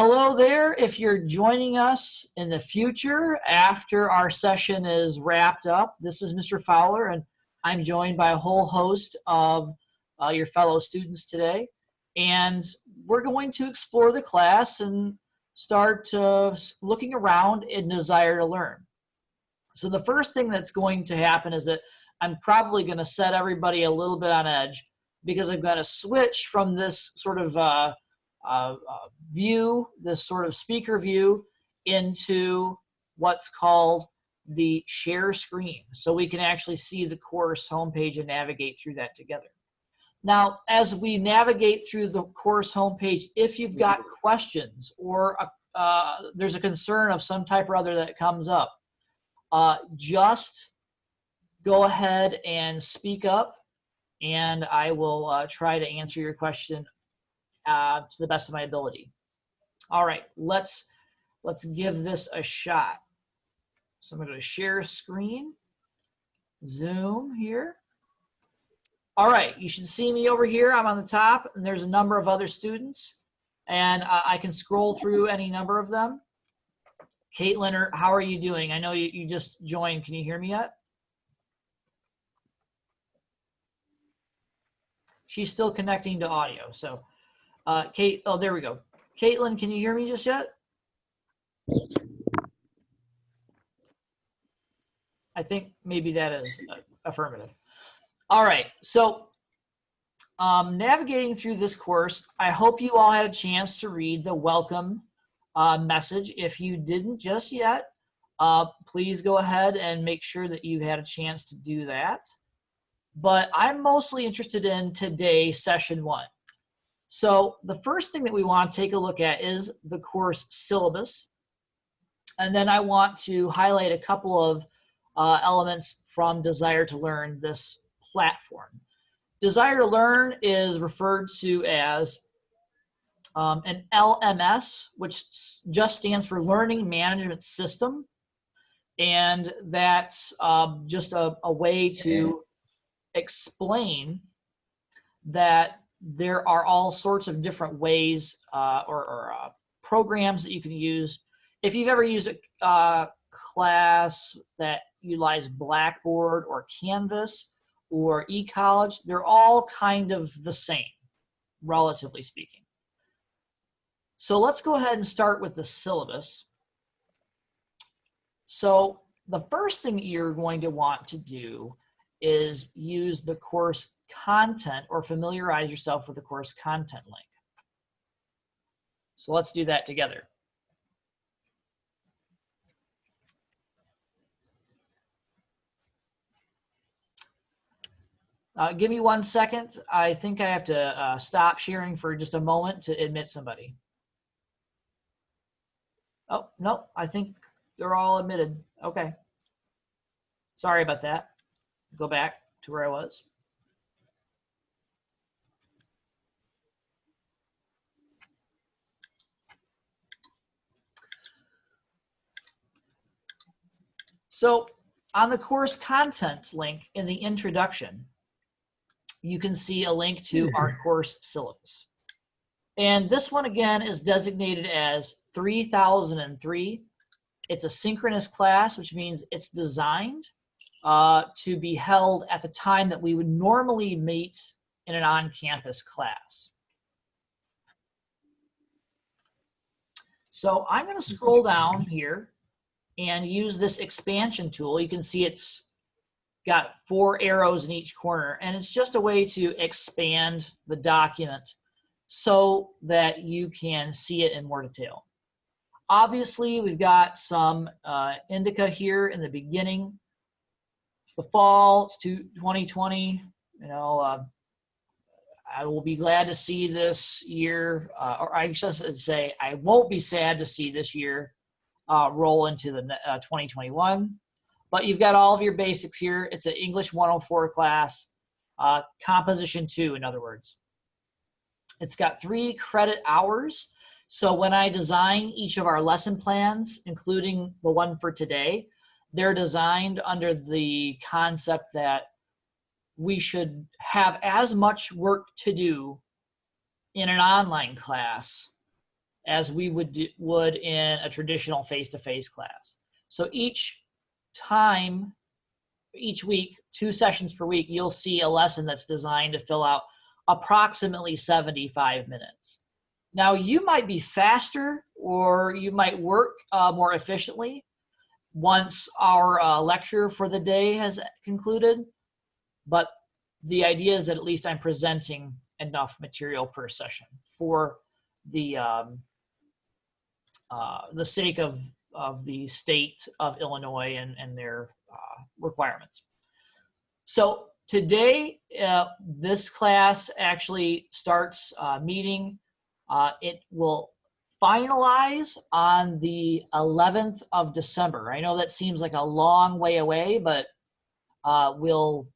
Hello there. If you're joining us in the future after our session is wrapped up, this is Mr. Fowler, and I'm joined by a whole host of your fellow students today. And we're going to explore the class and start looking around in desire to learn. So the first thing that's going to happen is that I'm probably going to set everybody a little bit on edge because I'm going to switch from this sort of view, this sort of speaker view, into what's called the share screen. So we can actually see the course homepage and navigate through that together. Now, as we navigate through the course homepage, if you've got questions or there's a concern of some type or other that comes up, just go ahead and speak up, and I will try to answer your question to the best of my ability. All right, let's give this a shot. So I'm going to share screen, Zoom here. All right, you should see me over here. I'm on the top, and there's a number of other students, and I can scroll through any number of them. Caitlin, how are you doing? I know you just joined. Can you hear me yet? She's still connecting to audio. So, Kate, oh, there we go. Caitlin, can you hear me just yet? I think maybe that is affirmative. All right, so navigating through this course, I hope you all had a chance to read the welcome message. If you didn't just yet, please go ahead and make sure that you had a chance to do that. But I'm mostly interested in today, session 1. So the first thing that we want to take a look at is the course syllabus. And then I want to highlight a couple of elements from Desire to Learn, this platform. Desire to Learn is referred to as an LMS, which just stands for Learning Management System. And that's just a way to explain that there are all sorts of different ways or programs that you can use. If you've ever used a class that utilizes Blackboard or Canvas or eCollege, they're all kind of the same, relatively speaking. So let's go ahead and start with the syllabus. So the first thing that you're going to want to do is use the course content or familiarize yourself with the course content link. So let's do that together. Give me 1 second. I think I have to stop sharing for just a moment to admit somebody. Oh, no, I think they're all admitted. Okay. Sorry about that. Go back to where I was. So on the course content link in the introduction, you can see a link to our course syllabus. And this one, again, is designated as 3003. It's a synchronous class, which means it's designed to be held at the time that we would normally meet in an on-campus class. So I'm going to scroll down here and use this expansion tool. You can see it's got 4 arrows in each corner, and it's just a way to expand the document so that you can see it in more detail. Obviously, we've got some indica here in the beginning. It's the fall, it's 2020. You know, I will be glad to see this year, or I should say, I won't be sad to see this year roll into the 2021. But you've got all of your basics here. It's an English 104 class, composition 2, in other words. It's got 3 credit hours. So when I design each of our lesson plans, including the one for today, they're designed under the concept that we should have as much work to do in an online class as we would in a traditional face-to-face class. So each week, 2 sessions per week, you'll see a lesson that's designed to fill out approximately 75 minutes. Now, you might be faster or you might work more efficiently once our lecture for the day has concluded, but the idea is that at least I'm presenting enough material per session for the sake of the state of Illinois and their requirements. So today, this class actually starts meeting. It will finalize on the 11th of December. I know that seems like a long way away, but we'll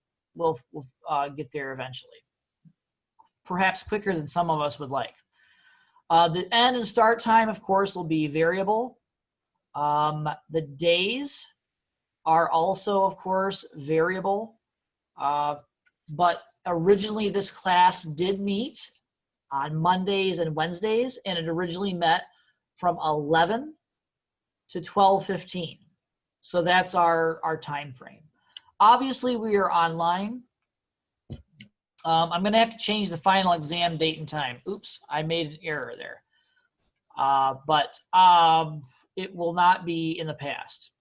get there eventually. Perhaps quicker than some of us would like. The end and start time, of course, will be variable. The days are also, of course, variable. But originally this class did meet on Mondays and Wednesdays, and it originally met from 11 to 12:15. So that's our time frame. Obviously, we are online. I'm going to have to change the final exam date and time. Oops, I made an error there. But it will not be in the past.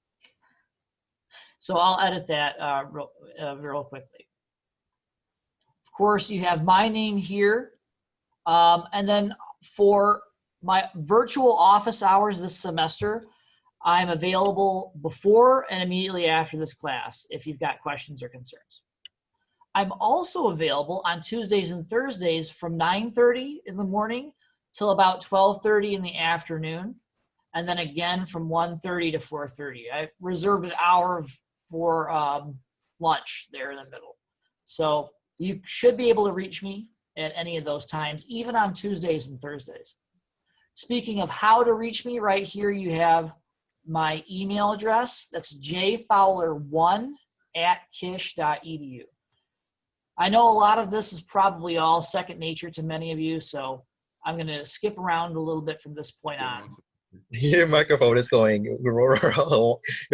So I'll edit that real quickly. Of course, you have my name here. And then for my virtual office hours this semester, I'm available before and immediately after this class if you've got questions or concerns. I'm also available on Tuesdays and Thursdays from 9:30 in the morning till about 12:30 in the afternoon, and then again from 1:30 to 4:30. I reserved an hour for lunch there in the middle. So you should be able to reach me at any of those times, even on Tuesdays and Thursdays. Speaking of how to reach me, right here you have my email address. That's jfowler1@kish.edu. I know a lot of this is probably all second nature to many of you, so I'm going to skip around a little bit from this point on. Your microphone is going. Your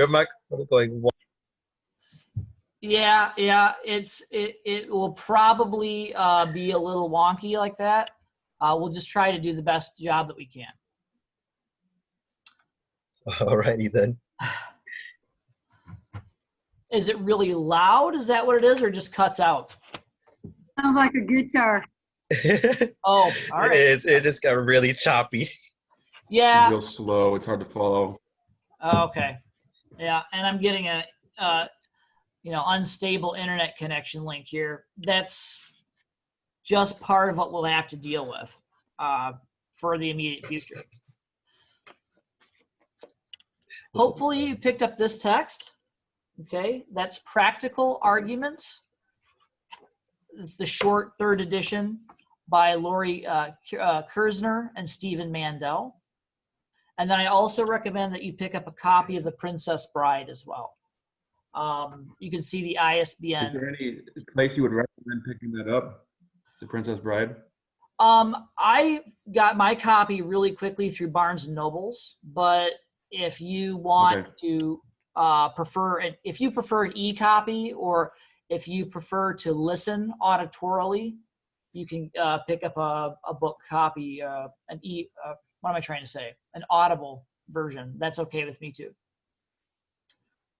microphone is going. Yeah, it will probably be a little wonky like that. We'll just try to do the best job that we can. Alrighty then. Is it really loud? Is that what it is, or just cuts out? Sounds like a guitar. Oh, all right. It just got really choppy. Yeah. It's real slow. It's hard to follow. Okay. Yeah, and I'm getting a unstable internet connection link here. That's just part of what we'll have to deal with for the immediate future. Hopefully you picked up this text. Okay, that's Practical Arguments. It's the short 3rd edition by Lori Kersner and Stephen Mandel. And then I also recommend that you pick up a copy of The Princess Bride as well. You can see the ISBN. Is there any place you would recommend picking that up? The Princess Bride? I got my copy really quickly through Barnes and Nobles, but if you want to if you prefer an e-copy, or if you prefer to listen auditorily, you can pick up a book copy, what am I trying to say? An Audible version. That's okay with me too.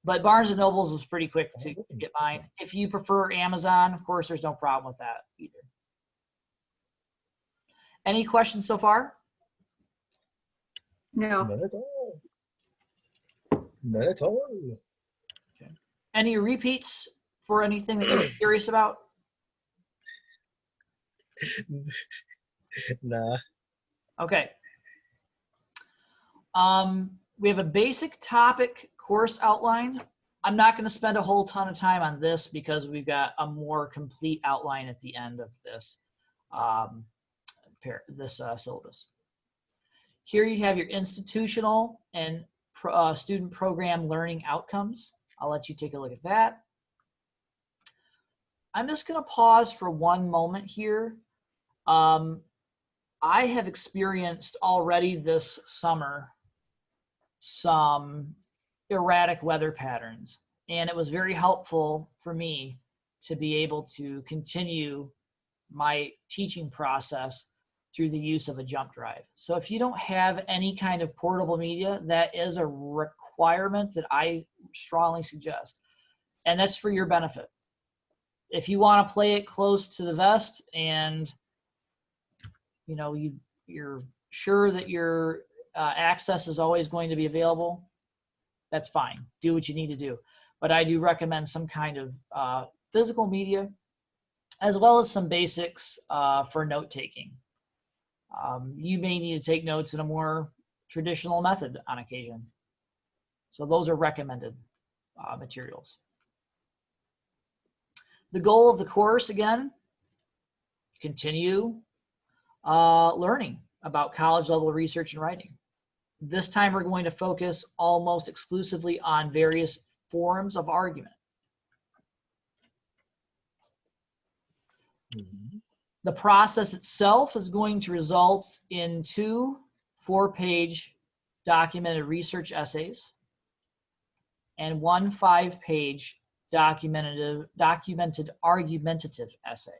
But Barnes and Nobles was pretty quick to get mine. If you prefer Amazon, of course, there's no problem with that either. Any questions so far? No. None at all. None at all. Okay. Any repeats for anything that you're curious about? Nah. Okay. We have a basic topic course outline. I'm not going to spend a whole ton of time on this because we've got a more complete outline at the end of this syllabus. Here you have your institutional and student program learning outcomes. I'll let you take a look at that. I'm just going to pause for one moment here. I have experienced already this summer some erratic weather patterns, and it was very helpful for me to be able to continue my teaching process through the use of a jump drive. So if you don't have any kind of portable media, that is a requirement that I strongly suggest, and that's for your benefit. If you want to play it close to the vest and you're sure that your access is always going to be available, that's fine. Do what you need to do. But I do recommend some kind of physical media, as well as some basics for note taking. You may need to take notes in a more traditional method on occasion. So those are recommended materials. The goal of the course, again, continue learning about college level research and writing. This time we're going to focus almost exclusively on various forms of argument. The process itself is going to result in 2 4-page documented research essays and 1 5-page documented argumentative essay.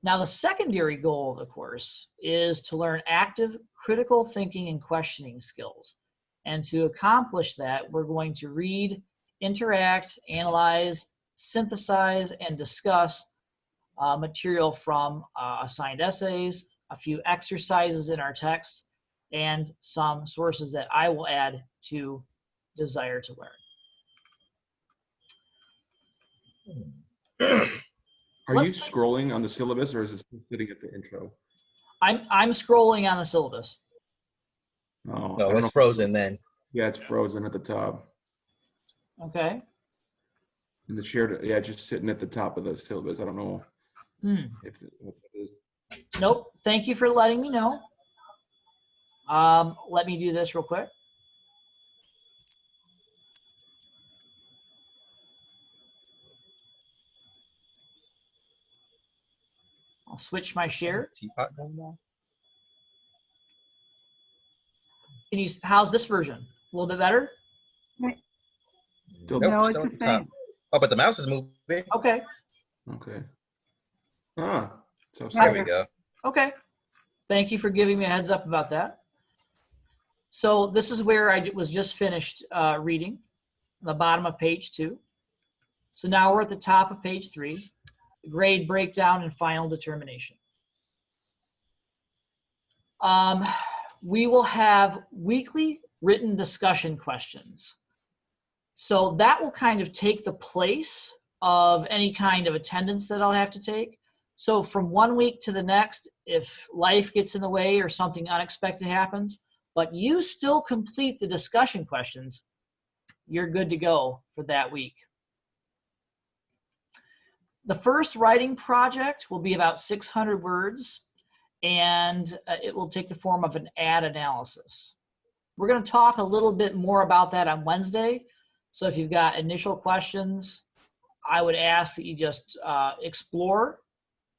Now, the secondary goal of the course is to learn active critical thinking and questioning skills. And to accomplish that, we're going to read, interact, analyze, synthesize, and discuss material from assigned essays, a few exercises in our text, and some sources that I will add to Desire to Learn. Are you scrolling on the syllabus, or is it still sitting at the intro? I'm scrolling on the syllabus. Oh, No, it's frozen then. Yeah, it's frozen at the top. Okay. And the shared, yeah, just sitting at the top of the syllabus. I don't know if what that is. Nope. Thank you for letting me know. Let me do this real quick. I'll switch my share. Teapot going on? How's this version? A little bit better? Still- Nope, No, still it's at the top. same. Oh, but the mouse is moving. Okay. Okay. Ah, so There we go. Okay. Thank you for giving me a heads up about that. So this is where I was just finished reading, the bottom of page 2. So now we're at the top of page 3, grade breakdown and final determination. We will have weekly written discussion questions. So that will kind of take the place of any kind of attendance that I'll have to take. So from one week to the next, if life gets in the way or something unexpected happens, but you still complete the discussion questions, you're good to go for that week. The first writing project will be about 600 words, and it will take the form of an ad analysis. We're going to talk a little bit more about that on Wednesday. So if you've got initial questions, I would ask that you just explore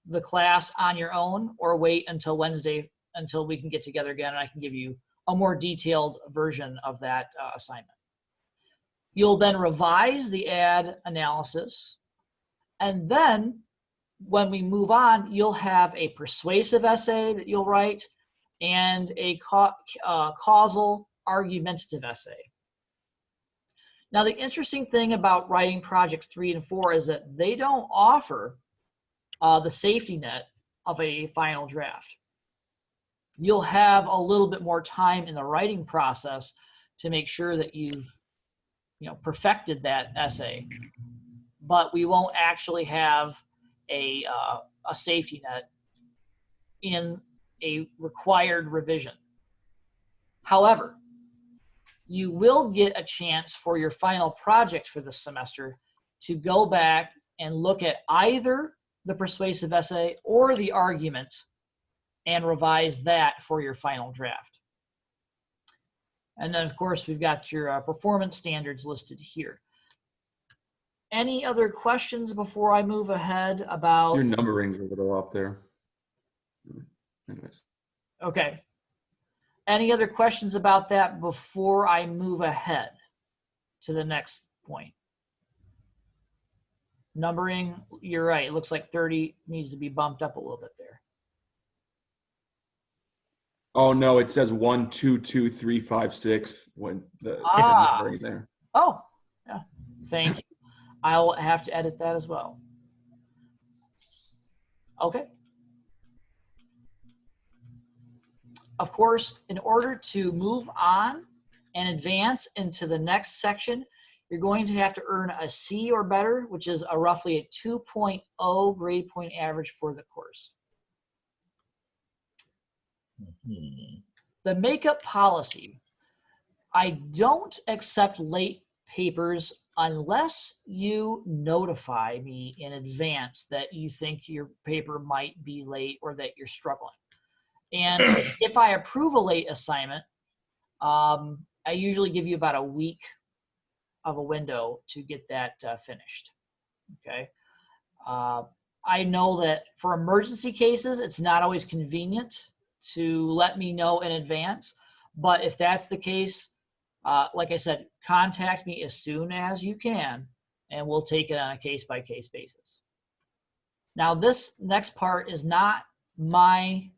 the class on your own, or wait until Wednesday until we can get together again and I can give you a more detailed version of that assignment. You'll then revise the ad analysis, and then when we move on, you'll have a persuasive essay that you'll write and a causal argumentative essay. Now, the interesting thing about writing projects 3 and 4 is that they don't offer the safety net of a final draft. You'll have a little bit more time in the writing process to make sure that you've perfected that essay, but we won't actually have a safety net in a required revision. However, you will get a chance for your final project for this semester to go back and look at either the persuasive essay or the argument and revise that for your final draft. And then, of course, we've got your performance standards listed here. Any other questions before I move ahead about? Your numbering's a little off there. Anyways. Okay. Any other questions about that before I move ahead to the next point? Numbering, you're right. It looks like 30 needs to be bumped up a little bit there. Oh no, it says 1, 2, 2, 3, 5, 6 when the numbering there. Oh, yeah. Thank you. I'll have to edit that as well. Okay. Of course, in order to move on and advance into the next section, you're going to have to earn a C or better, which is roughly a 2.0 grade point average for the course. The makeup policy. I don't accept late papers unless you notify me in advance that you think your paper might be late or that you're struggling. And if I approve a late assignment, I usually give you about a week of a window to get that finished. Okay. I know that for emergency cases, it's not always convenient to let me know in advance. But if that's the case, like I said, contact me as soon as you can, and we'll take it on a case-by-case basis. Now, this next part is not my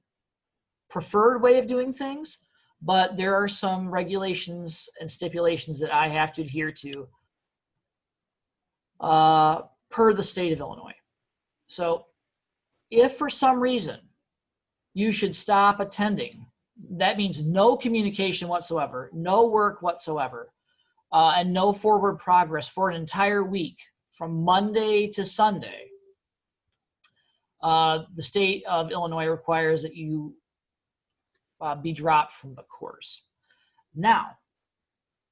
preferred way of doing things, but there are some regulations and stipulations that I have to adhere to per the state of Illinois. So if for some reason you should stop attending, that means no communication whatsoever, no work whatsoever, and no forward progress for an entire week from Monday to Sunday. The state of Illinois requires that you be dropped from the course. Now,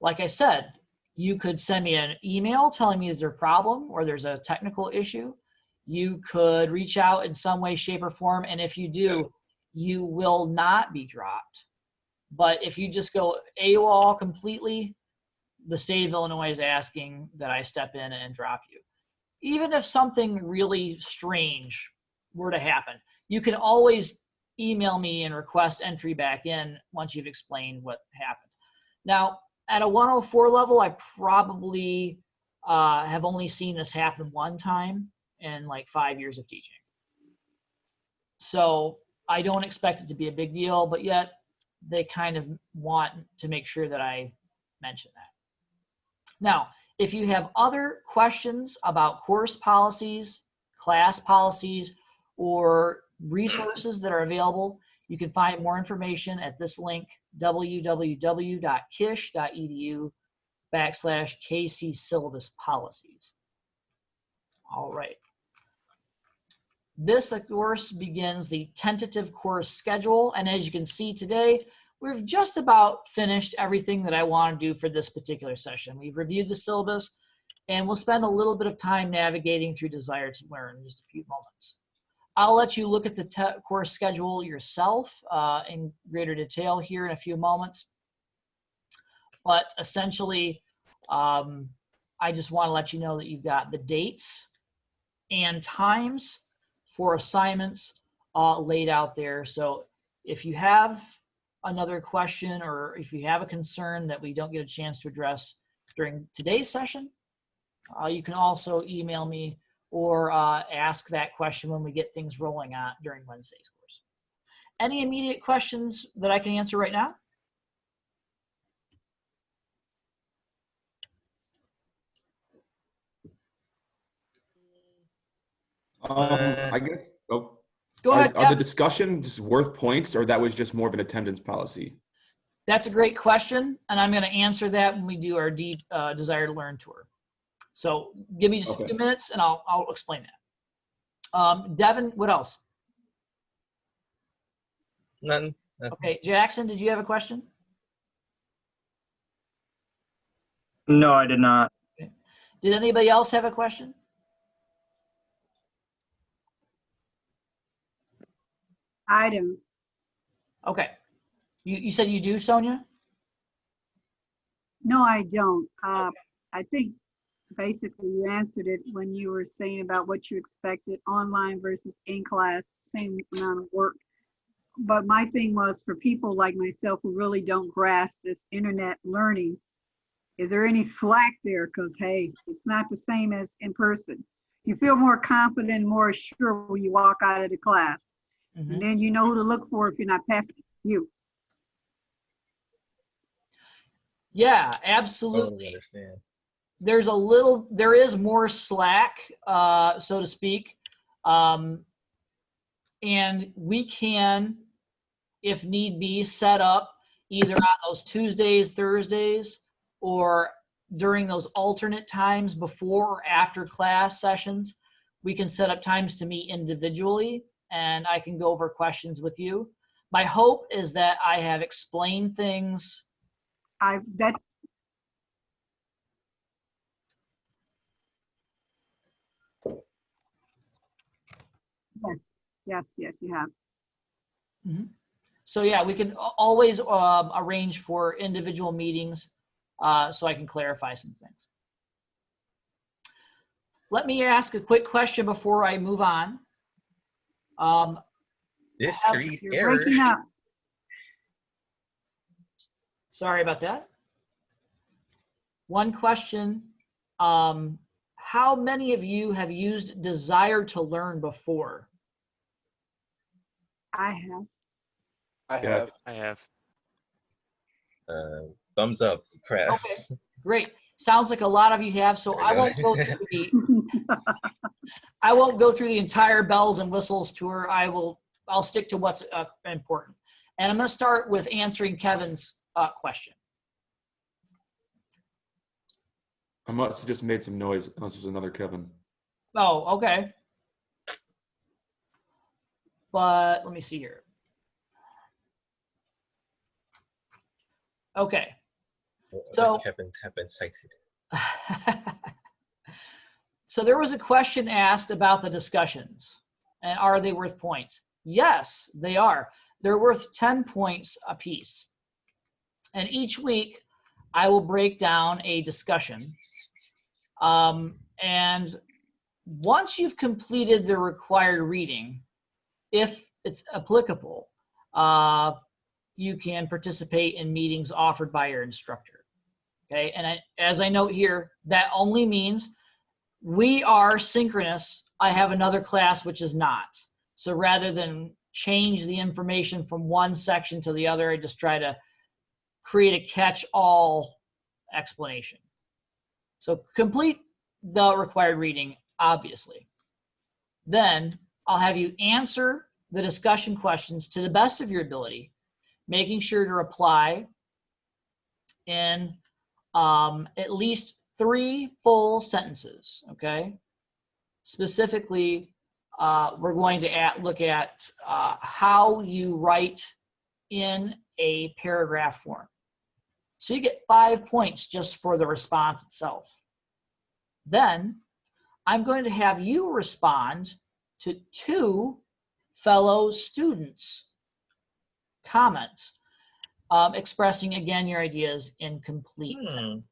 like I said, you could send me an email telling me is there a problem or there's a technical issue. You could reach out in some way, shape, or form, and if you do, you will not be dropped. But if you just go AWOL completely, the state of Illinois is asking that I step in and drop you. Even if something really strange were to happen, you can always email me and request entry back in once you've explained what happened. Now, at a 104 level, I probably have only seen this happen one time in like 5 years of teaching. So I don't expect it to be a big deal, but yet they kind of want to make sure that I mention that. Now, if you have other questions about course policies, class policies, or resources that are available, you can find more information at this link, www.kish.edu/KC syllabus policies. All right. This, of course, begins the tentative course schedule. And as you can see today, we've just about finished everything that I want to do for this particular session. We've reviewed the syllabus, and we'll spend a little bit of time navigating through Desire to Learn in just a few moments. I'll let you look at the course schedule yourself in greater detail here in a few moments. But essentially, I just want to let you know that you've got the dates and times for assignments laid out there. So if you have another question or if you have a concern that we don't get a chance to address during today's session, you can also email me or ask that question when we get things rolling on during Wednesday's course. Any immediate questions that I can answer right now? I guess, Go ahead. are the discussions worth points, or that was just more of an attendance policy? That's a great question, and I'm going to answer that when we do our deep Desire to Learn tour. So give me just a few minutes, and I'll explain that. Devin, what else? None. Nothing. Okay, Jackson, did you have a question? No, I did not. Okay. Did anybody else have a question? I do. Okay. You said you do, Sonia? No, I don't. I think basically you answered it when you were saying about what you expected online versus in class, same amount of work. but my thing was for people like myself who really don't grasp this internet learning, is there any slack there? Because, hey, it's not the same as in person. You feel more confident, more sure when you walk out of the class. Mhm. And then you know who to look for if you're not passing you. Yeah, Totally absolutely. understand. There is more slack, so to speak. And we can, if need be, set up either on those Tuesdays, Thursdays, or during those alternate times before or after class sessions. We can set up times to meet individually, and I can go over questions with you. My hope is that I have explained things. That yes, you have. So yeah, we can always arrange for individual meetings so I can clarify some things. Let me ask a quick question before I move on. Discrete You're error. breaking up. Sorry about that. One question. How many of you have used Desire to Learn before? I have. I have. I have. Thumbs up. Crap. Okay, great. Sounds like a lot of you have, so There I we go. won't go through the entire bells and whistles tour. I'll stick to what's important. And I'm going to start with answering Kevin's question. I must have just made some noise, unless there's another Kevin. Oh, okay. But let me see here. Okay. So Kevin's have been cited. So there was a question asked about the discussions, and are they worth points? Yes, they are. They're worth 10 points apiece. And each week, I will break down a discussion. And once you've completed the required reading, if it's applicable, you can participate in meetings offered by your instructor. Okay, and as I note here, that only means we are synchronous. I have another class which is not. So rather than change the information from one section to the other, I just try to create a catch-all explanation. So complete the required reading, obviously. Then I'll have you answer the discussion questions to the best of your ability, making sure to reply in at least 3 full sentences, okay? Specifically, we're going to look at how you write in a paragraph form. So you get 5 points just for the response itself. Then I'm going to have you respond to 2 fellow students' comments, expressing again your ideas in complete sentences.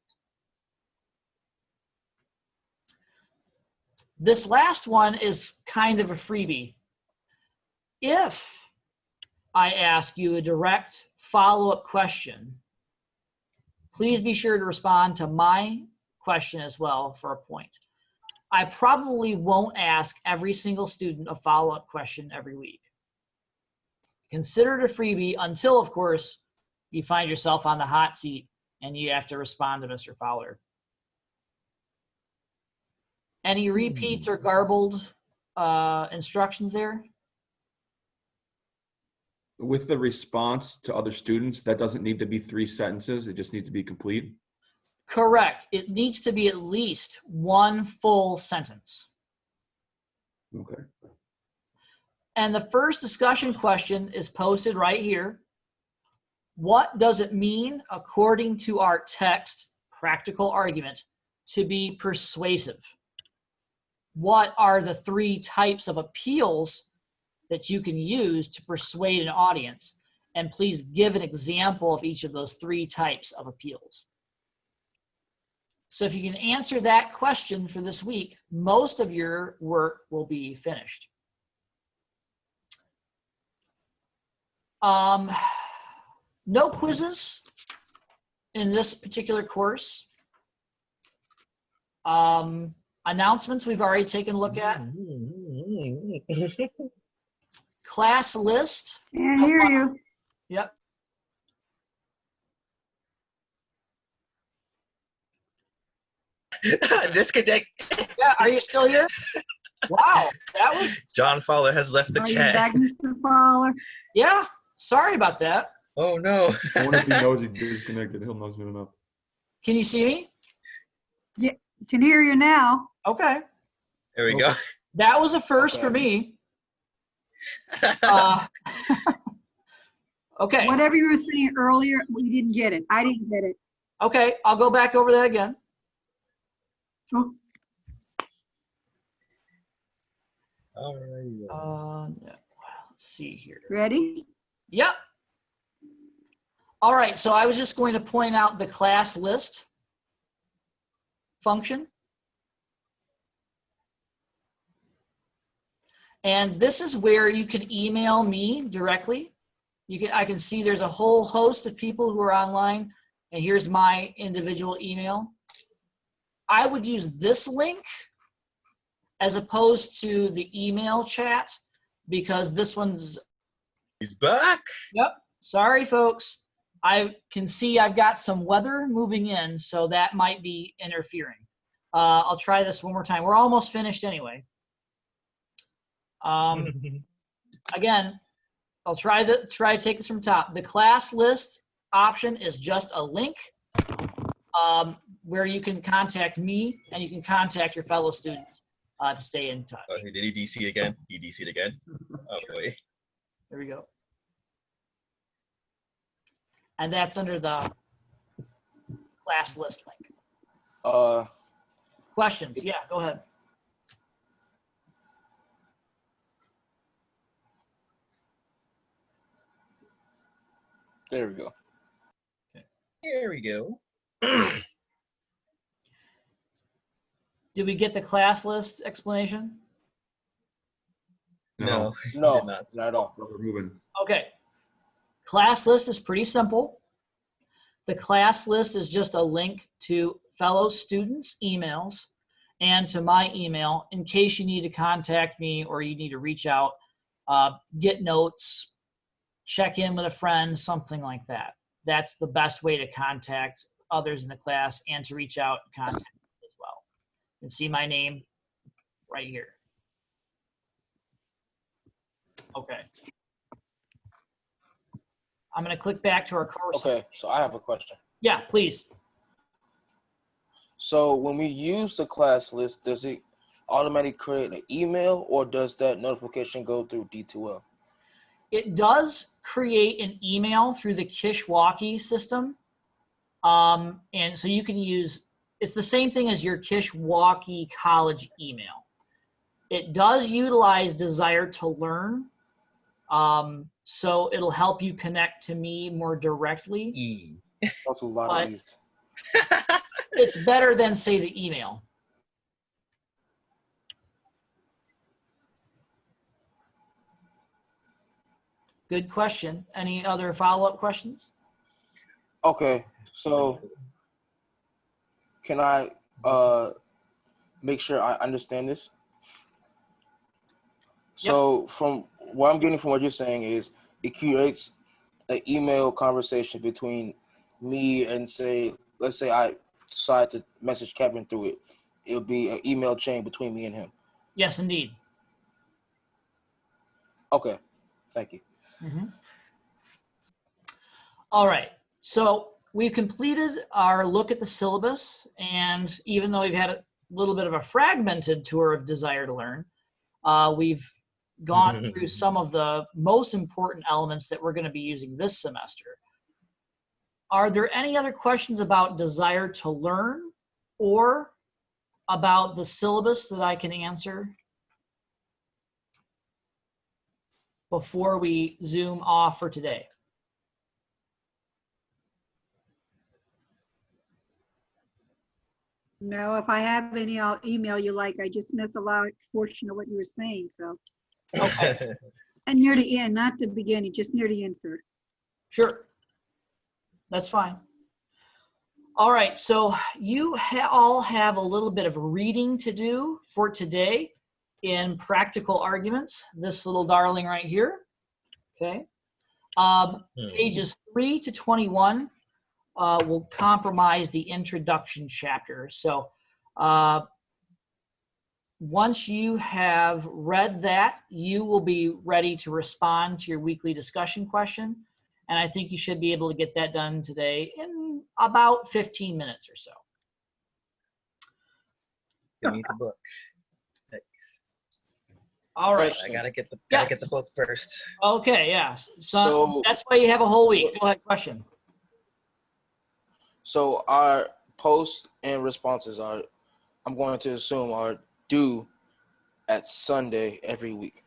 This last one is kind of a freebie. If I ask you a direct follow-up question, please be sure to respond to my question as well for a point. I probably won't ask every single student a follow-up question every week. Consider it a freebie until, of course, you find yourself on the hot seat and you have to respond to Mr. Fowler. Any repeats or garbled instructions there? With the response to other students, that doesn't need to be 3 sentences. It just needs to be complete. Correct. It needs to be at least 1 full sentence. Okay. And the first discussion question is posted right here. What does it mean, according to our text, practical argument, to be persuasive? What are the 3 types of appeals that you can use to persuade an audience? And please give an example of each of those 3 types of appeals. So if you can answer that question for this week, most of your work will be finished. No quizzes in this particular course. Announcements we've already taken a look at. Class list. Can't hear you. Yep. Disconnect. Yeah, are you still here? Wow, that was, John Fowler has left the Are you chat. back, Mr. Fowler? yeah, sorry about that. Oh no. I wonder if he knows he disconnected. He'll know soon enough. Can you see me? Yeah, can hear you now. Okay. There we go. That was a first for me. Okay. Whatever you were saying earlier, we didn't get it. I didn't get it. Okay, I'll go back over that again. Oh, All right. Yeah, let's see here. ready? Yep. All right, so I was just going to point out the class list function. And this is where you can email me directly. I can see there's a whole host of people who are online, and here's my individual email. I would use this link as opposed to the email chat because this one's, He's back. yep, sorry folks. I can see I've got some weather moving in, so that might be interfering. I'll try this one more time. We're almost finished anyway. Again, I'll try to take this from top. The class list option is just a link where you can contact me and you can contact your fellow students to stay in touch. Oh, did he DC again? He DC'd again. Oh boy. There we go. And that's under the class list link. Questions? Yeah, go ahead. There we go. There we go. Did we get the class list explanation? No. No, did not. not at all. We're moving. Okay. Class list is pretty simple. The class list is just a link to fellow students' emails and to my email in case you need to contact me or you need to reach out, get notes, check in with a friend, something like that. That's the best way to contact others in the class and to reach out and contact me as well. You can see my name right here. Okay. I'm going to click back to our course. Okay, so I have a question. Yeah, please. So when we use the class list, does it automatically create an email or does that notification go through D2L? It does create an email through the Kishwaukee system. And so you can use, it's the same thing as your Kishwaukee College email. It does utilize Desire to Learn. So it'll help you connect to me more directly. E. That's a lot But- of these. It's better than, say, the email. Good question. Any other follow-up questions? Okay, so can I make sure I understand this? So from what I'm getting from what you're saying is it creates an email conversation between me and let's say I decide to message Kevin through it. It'll be an email chain between me and him. Yes, indeed. Okay, thank you. Mm-hmm. All right, so we've completed our look at the syllabus, and even though we've had a little bit of a fragmented tour of Desire to Learn, we've gone through some of the most important elements that we're going to be using this semester. Are there any other questions about Desire to Learn or about the syllabus that I can answer before we zoom off for today? No, if I have any, I'll email you. Like I just missed a large portion of what you were saying. So Okay. And near the end, not the beginning, just near the end, sir. Sure. That's fine. All right, so you all have a little bit of reading to do for today in practical arguments, this little darling right here, okay? Pages 3 to 21 will comprise the introduction chapter. So once you have read that, you will be ready to respond to your weekly discussion question. And I think you should be able to get that done today in about 15 minutes or so. Give me the book. All right. I gotta get the Yeah. get the book first. Okay, yeah. So- that's why you have a whole week. Go ahead, question. So our posts and responses are, I'm going to assume, are due at Sunday every week.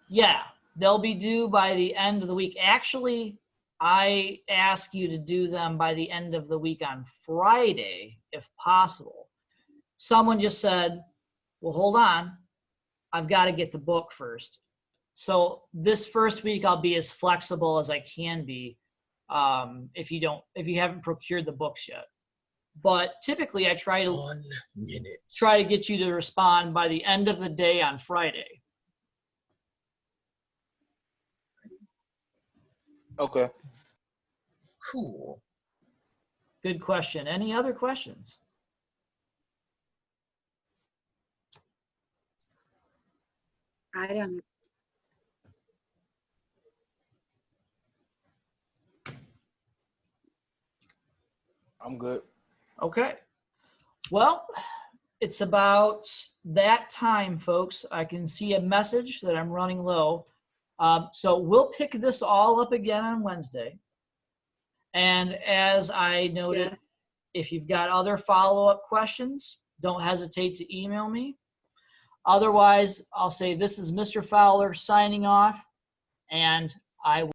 Yeah, they'll be due by the end of the week. Actually, I ask you to do them by the end of the week on Friday, if possible. Someone just said, well, hold on. I've got to get the book first. So this first week, I'll be as flexible as I can be if you haven't procured the books yet. But typically, I try to 1 minute. try to get you to respond by the end of the day on Friday. Okay. Cool. Good question. Any other questions? I don't know. I'm good. Okay. Well, it's about that time, folks. I can see a message that I'm running low. So we'll pick this all up again on Wednesday. And as I noted, Yes. if you've got other follow-up questions, don't hesitate to email me. Otherwise, I'll say this is Mr. Fowler signing off, and I will